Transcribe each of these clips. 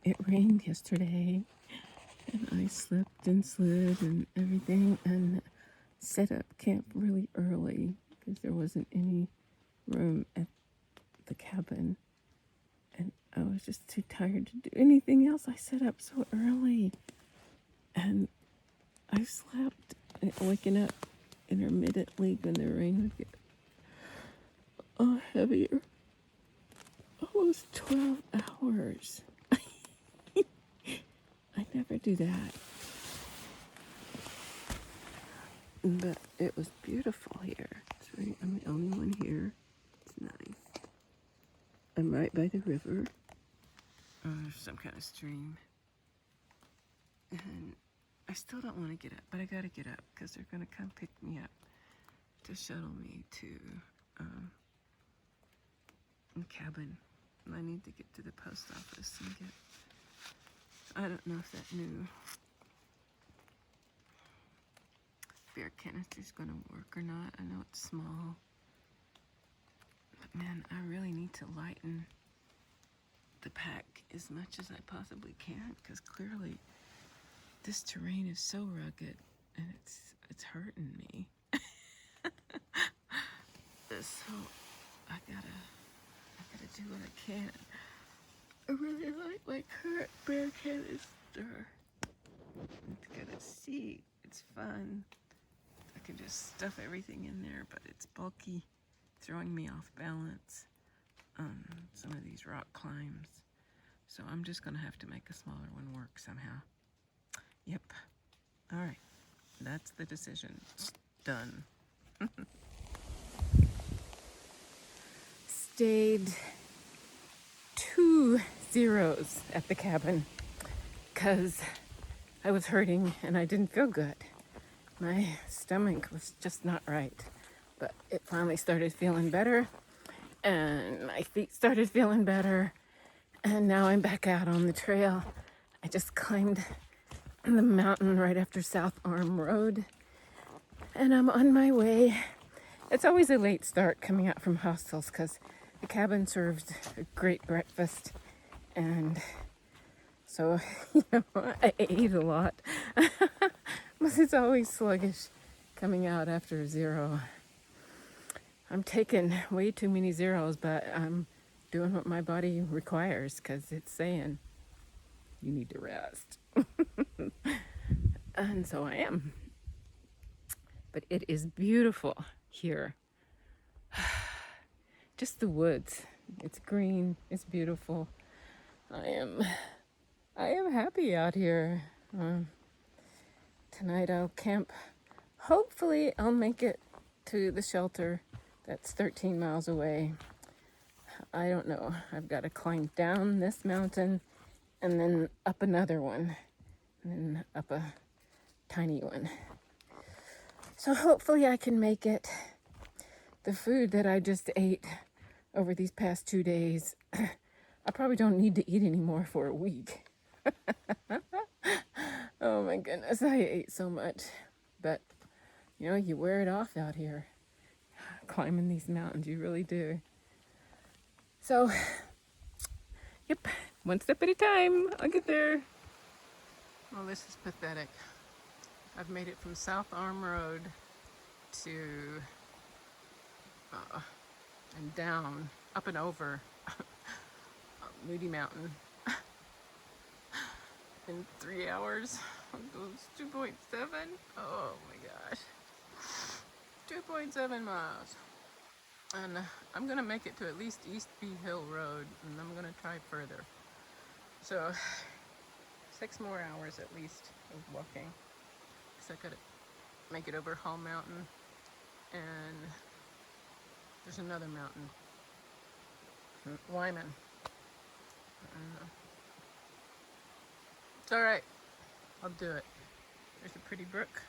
it rained yesterday, and I slipped and slid and everything, and set up camp really early because there wasn't any room at the cabin, and I was just too tired to do anything else. I set up so early, and I slept, waking up intermittently when the rain would get heavier. Almost 12 hours. I never do that. But it was beautiful here. It's right, I'm the only one here. It's nice. I'm right by the river. There's some kind of stream. And I still don't want to get up, but I gotta get up because they're gonna come pick me up to shuttle me to a cabin. I need to get to the post office and get, I don't know if that new beer canister is gonna work or not. I know it's small, but man, I really need to lighten the pack as much as I possibly can, because clearly this terrain is so rugged and it's hurting me. So I gotta do what I can. I really like my current bear canister. It's got a seat. It's fun. I can just stuff everything in there, but it's bulky, throwing me off balance on some of these rock climbs. So I'm just gonna have to make a smaller one work somehow. Yep. All right. That's the decision. Done. Stayed 2 zeros at the cabin because I was hurting and I didn't feel good. My stomach was just not right. But it finally started feeling better, and my feet started feeling better, and now I'm back out on the trail. I just climbed the mountain right after South Arm Road, and I'm on my way. It's always a late start coming out from hostels because the cabin serves a great breakfast, and so, I ate a lot. But it's always sluggish coming out after 0. I'm taking way too many zeros, but I'm doing what my body requires because it's saying you need to rest. And so I am. But it is beautiful here. Just the woods. It's green. It's beautiful. I am happy out here. Tonight I'll camp. Hopefully I'll make it to the shelter that's 13 miles away. I don't know. I've got to climb down this mountain and then up another one and then up a tiny one. So hopefully I can make it. The food that I just ate over these past 2 days, I probably don't need to eat anymore for a week. Oh my goodness, I ate so much. But, you wear it off out here. Climbing these mountains, you really do. So, yep, one step at a time. I'll get there. Well, this is pathetic. I've made it from South Arm Road to and down, up and over Moody Mountain in 3 hours. Those 2.7. Oh my gosh, 2.7 miles. And I'm gonna make it to at least East Bee Hill Road, and I'm gonna try further. So 6 more hours at least of walking. So I gotta make it over Hall Mountain, and there's another mountain, Wyman. It's all right. I'll do it. There's a pretty brook.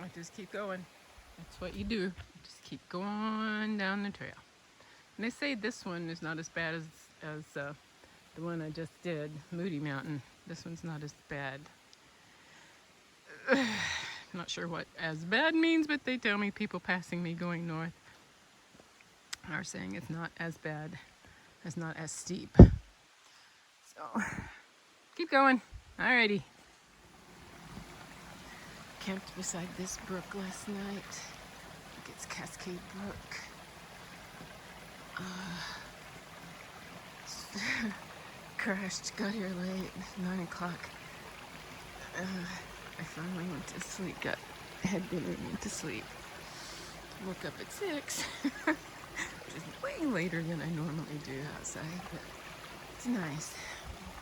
I just keep going. That's what you do. Just keep going down the trail. And they say this one is not as bad as the one I just did, Moody Mountain. This one's not as bad. Not sure what as bad means, but they tell me people passing me going north are saying it's not as bad. It's not as steep. So keep going. Alrighty. Camped beside this brook last night. I think it's Cascade Brook. Crashed, got here late, 9 o'clock. I finally went to sleep, had dinner and went to sleep. Woke up at 6, which is way later than I normally do outside, but it's nice.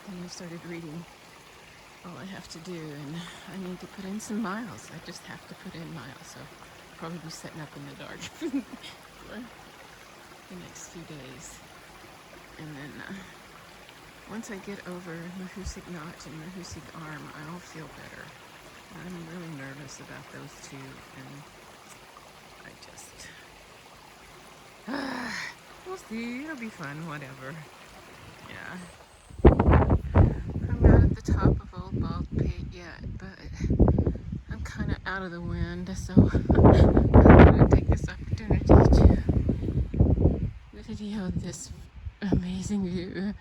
And I started reading all I have to do, and I need to put in some miles. I just have to put in miles, so I'll probably be setting up in the dark for the next few days. And then once I get over Mahoosuc Notch and Mahoosuc Arm, I'll feel better. I'm really nervous about those two, and I just, we'll see, it'll be fun, whatever. Yeah. I'm not at the top of Old Bald Pate yet, but I'm kind of out of the wind, so I'm going to take this opportunity to video this amazing view.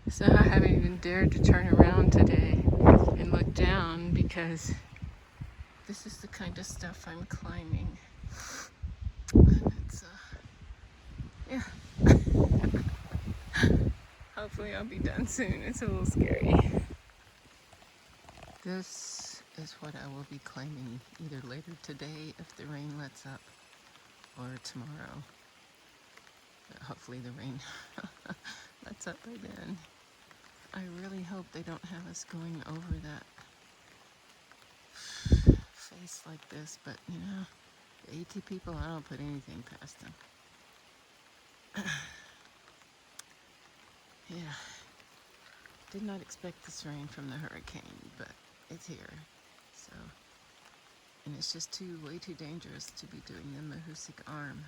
So I haven't even dared to turn around today and look down because this is the kind of stuff I'm climbing. And it's, yeah. Hopefully I'll be done soon. It's a little scary. This is what I will be climbing either later today if the rain lets up, or tomorrow. But hopefully the rain lets up by then. I really hope they don't have us going over that face like this, but you know, the AT people, I don't put anything past them. Yeah, did not expect this rain from the hurricane, but it's here. So, and it's just way too dangerous to be doing the Mahoosuc Arm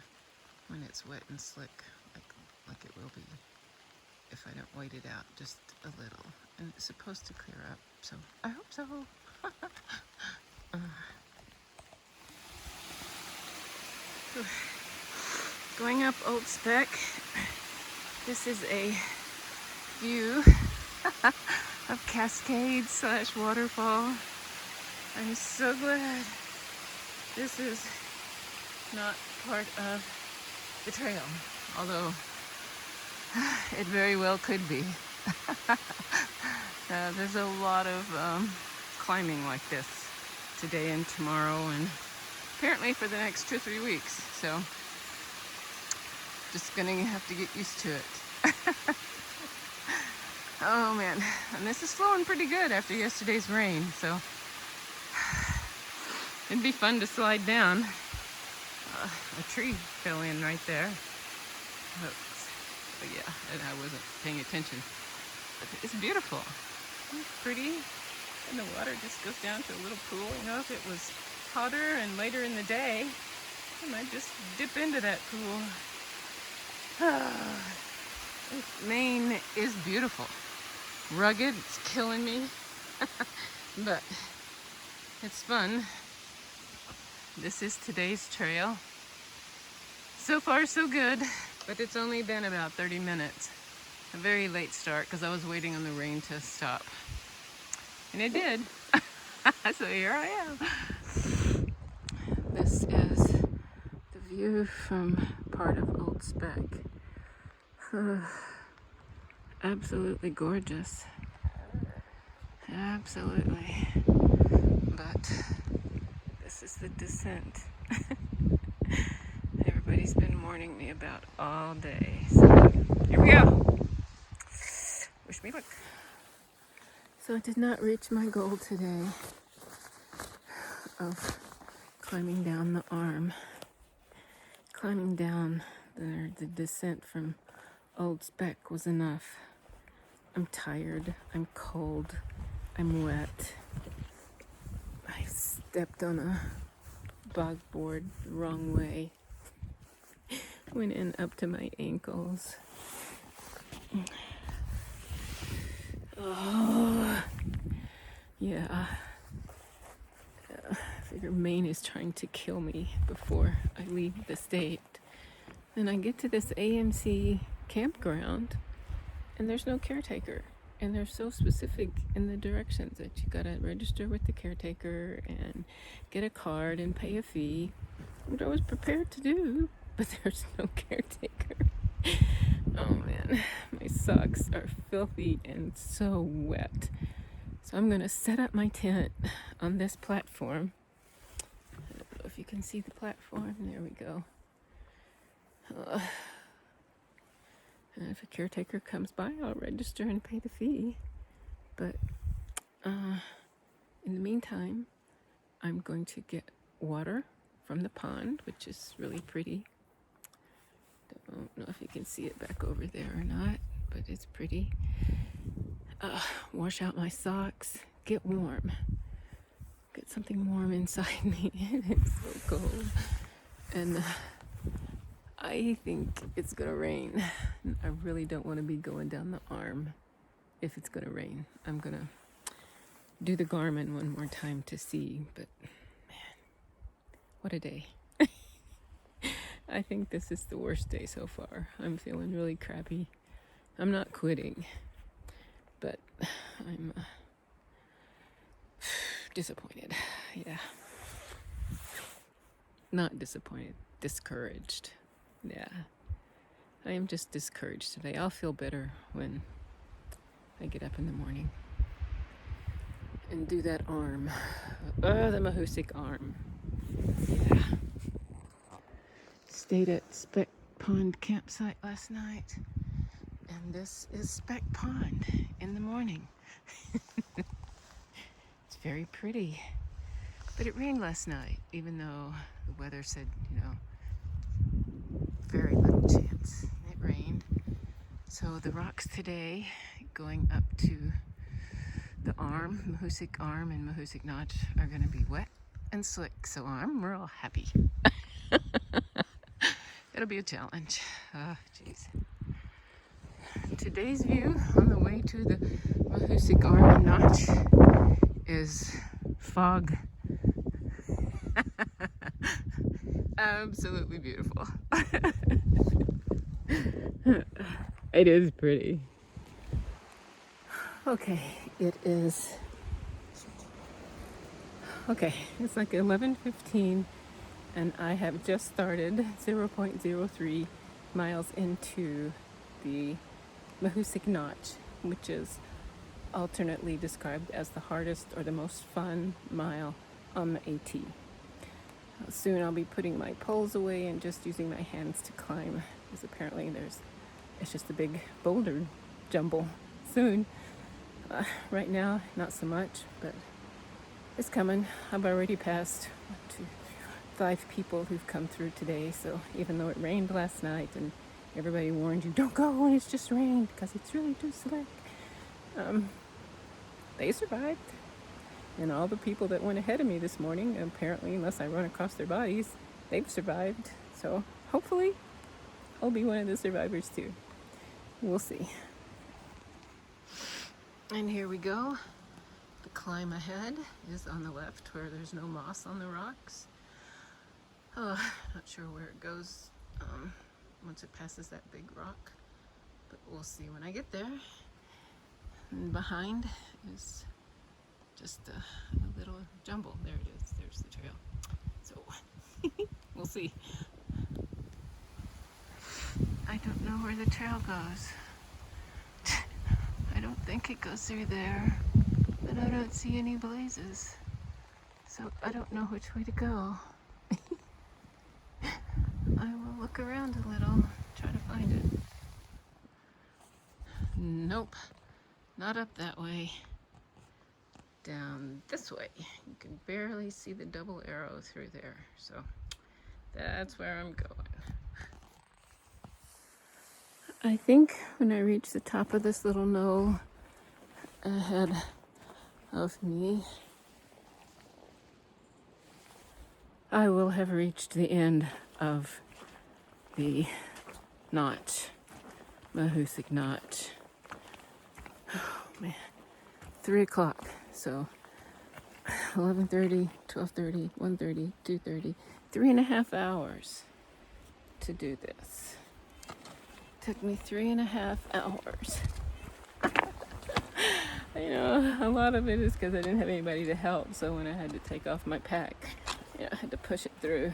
when it's wet and slick, like it will be if I don't wait it out just a little. And it's supposed to clear up, so I hope so. Going up Old Speck. This is a view of Cascade / waterfall. I'm so glad this is not part of the trail, although it very well could be. There's a lot of climbing like this today and tomorrow, and apparently for the next 2 or 3 weeks. So just gonna have to get used to it. Oh man, and this is flowing pretty good after yesterday's rain, so it'd be fun to slide down. A tree fell in right there. But yeah, and I wasn't paying attention. But it's beautiful. It's pretty. And the water just goes down to a little pool. You know, if it was hotter and later in the day, I might just dip into that pool. Maine is beautiful. Rugged, it's killing me. But it's fun. This is today's trail. So far, so good. But it's only been about 30 minutes. A very late start because I was waiting on the rain to stop. And it did. So here I am. This is the view from part of Old Speck. Absolutely gorgeous. Absolutely. But this is the descent. Everybody's been warning me about all day. So here we go. Wish me luck. So I did not reach my goal today of climbing down the arm. Climbing down the descent from Old Speck was enough. I'm tired, I'm cold, I'm wet. I stepped on a bog board the wrong way. Went in up to my ankles. Oh, yeah. I figure Maine is trying to kill me before I leave the state. Then I get to this AMC campground, and there's no caretaker. And they're so specific in the directions that you gotta register with the caretaker and get a card and pay a fee, which I was prepared to do, but there's no caretaker. Oh man, my socks are filthy and so wet. So I'm gonna set up my tent on this platform. I don't know if you can see the platform. There we go. And if a caretaker comes by, I'll register and pay the fee. But in the meantime, I'm going to get water from the pond, which is really pretty. Don't know if you can see it back over there or not, but it's pretty. Wash out my socks, get warm. Get something warm inside me. It's so cold. And I think it's gonna rain. I really don't want to be going down the arm if it's gonna rain. I'm gonna do the Garmin one more time to see, but man, what a day. I think this is the worst day so far. I'm feeling really crappy. I'm not quitting, but I'm disappointed. Yeah. Not disappointed, discouraged. Yeah. I am just discouraged today. I'll feel better when I get up in the morning and do that arm. The Mahoosuc arm. Yeah. Stayed at Speck Pond campsite last night, and this is Speck Pond in the morning. It's very pretty, but it rained last night, even though the weather said, very little chance. It rained. So the rocks today, going up to the arm, Mahoosuc arm and Mahoosuc notch, are going to be wet and slick. So I'm real happy. It'll be a challenge. Jeez. Today's view on the way to the Mahoosuc arm and notch is fog. Absolutely beautiful. It is pretty. Okay, it's like 11:15, and I have just started 0.03 miles into the Mahoosuc Notch, which is alternately described as the hardest or the most fun mile on the AT. Soon I'll be putting my poles away and just using my hands to climb, because apparently it's just a big boulder jumble soon. Right now, not so much, but it's coming. I've already passed 1, 2, 3, 5 people who've come through today, so even though it rained last night and everybody warned you, don't go when it's just rained because it's really too slick, they survived. And all the people that went ahead of me this morning, apparently, unless I run across their bodies, they've survived. So hopefully I'll be one of the survivors too. We'll see. And here we go. The climb ahead is on the left where there's no moss on the rocks. Not sure where it goes once it passes that big rock, but we'll see when I get there. And behind is just a little jumble. There it is. There's the trail. So we'll see. I don't know where the trail goes. I don't think it goes through there, but I don't see any blazes. So I don't know which way to go. I will look around a little, try to find it. Nope, not up that way. Down this way. You can barely see the double arrow through there. So that's where I'm going. I think when I reach the top of this little knoll ahead of me, I will have reached the end of the notch, Mahoosuc Notch. Oh man, 3 o'clock. So 11:30, 12:30, 1:30, 2:30, 3.5 hours to do this. Took me 3.5 hours. You know, a lot of it is because I didn't have anybody to help. So when I had to take off my pack, you know, I had to push it through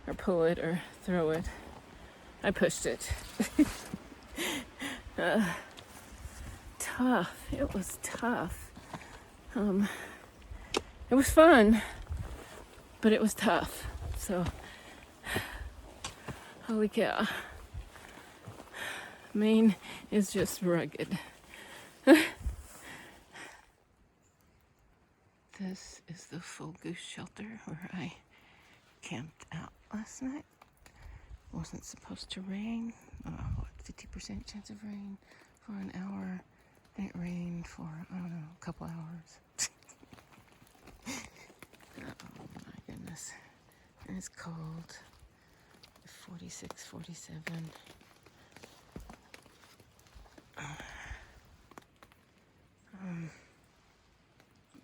or pull it or throw it. I pushed it. Tough. It was tough. It was fun, but it was tough. So, holy cow. Maine is just rugged. This is the Full Goose Shelter where I camped out last night. Wasn't supposed to rain. 50% chance of rain for an hour. And it rained for, I don't know, a couple hours. Oh my goodness. And it's cold. 46, 47.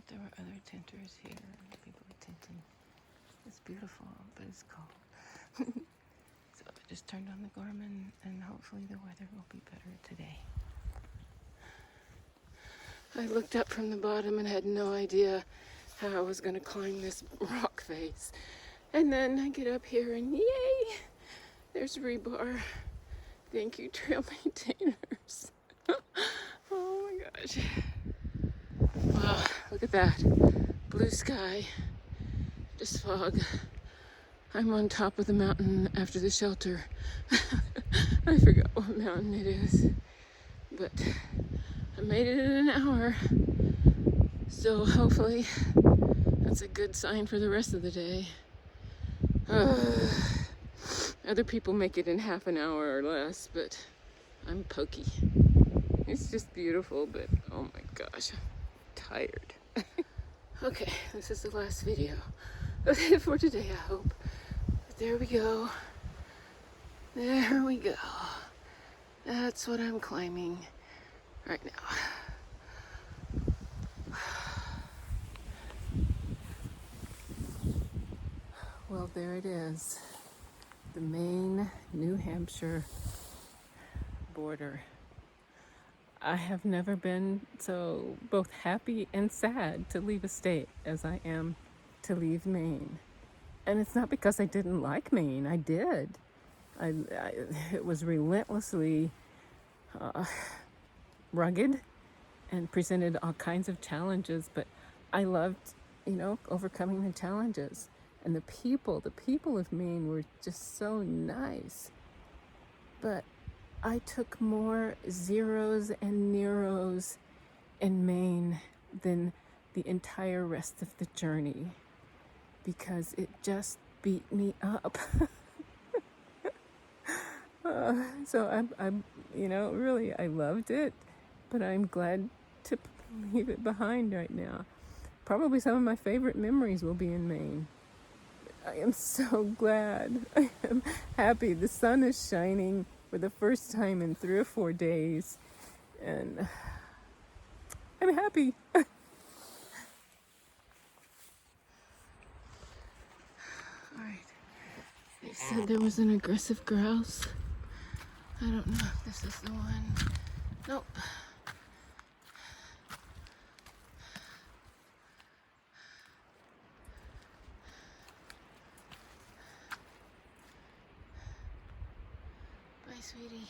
There were other tenters here. People were tenting. It's beautiful, but it's cold. So I just turned on the Garmin, and hopefully the weather will be better today. I looked up from the bottom and had no idea how I was going to climb this rock face. And then I get up here and yay! There's rebar. Thank you, trail maintainers. Oh my gosh. Wow, look at that. Blue sky. Just fog. I'm on top of the mountain after the shelter. I forgot what mountain it is. But I made it in an hour. So hopefully that's a good sign for the rest of the day. Other people make it in half an hour or less, but I'm pokey. It's just beautiful, but oh my gosh, I'm tired. Okay, this is the last video for today, I hope. But there we go. There we go. That's what I'm climbing right now. Well, there it is. The Maine-New Hampshire border. I have never been so both happy and sad to leave a state as I am to leave Maine. And it's not because I didn't like Maine. I did. It was relentlessly rugged and presented all kinds of challenges, but I loved, overcoming the challenges. And the people of Maine were just so nice. But I took more zeros and Neros in Maine than the entire rest of the journey because it just beat me up. So I'm, really, I loved it, but I'm glad to leave it behind right now. Probably some of my favorite memories will be in Maine. I am so glad. I am happy. The sun is shining for the first time in 3 or 4 days, and I'm happy. All right. They said there was an aggressive grouse. I don't know if this is the one. Nope. Bye, sweetie.